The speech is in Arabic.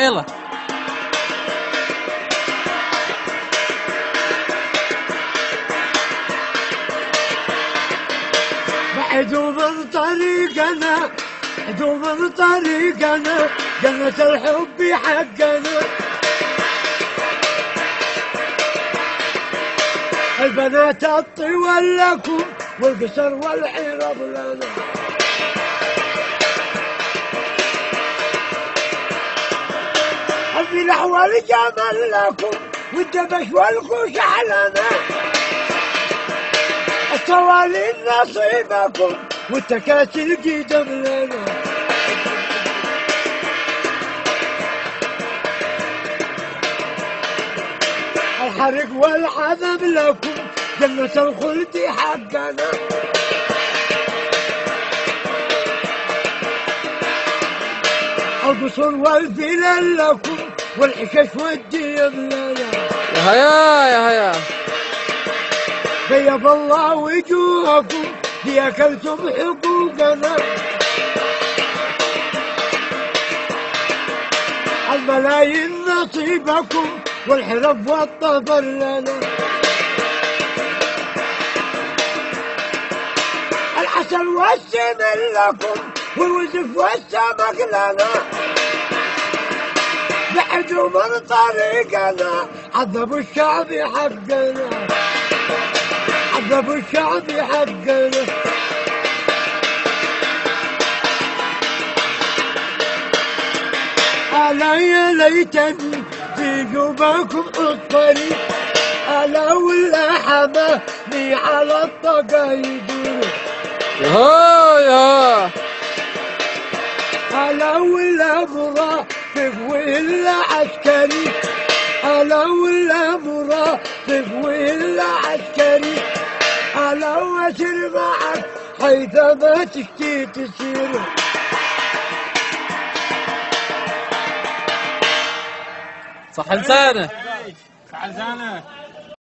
يلا. بعدوا من طريقنا، بعدوا من طريقنا، جنة الحب حقنا. البنات الطوال لكم والقصر والحراب لنا. الفلح والجمل لكم والدبش والخشع لنا. الصوالين نصيبكم والتكاسل قدم لنا. الحرق والعذاب لكم جنة الخلد حقنا. القصور والفلل لكم والحشش والديم لنا. يا هيا يا هيا. بيض الله وجوهكم لأكلتم حقوقنا. الملايين نصيبكم والحرب والطبر لنا. العسل والسمن لكم والوزف والسمك لنا. بعدوا من طريقنا عذبوا الشعب حقنا. عذبوا الشعب حقنا. ألا يا ليتني في جوبكم الطريق. ألا ولا حماني على الطقايد. يا ألا ولا مرافق ولا عسكري. ألا ولا مرافق ولا عسكري. ألا واسر معك حيثما تشتي تسير. صح لسانه. صح لسانه.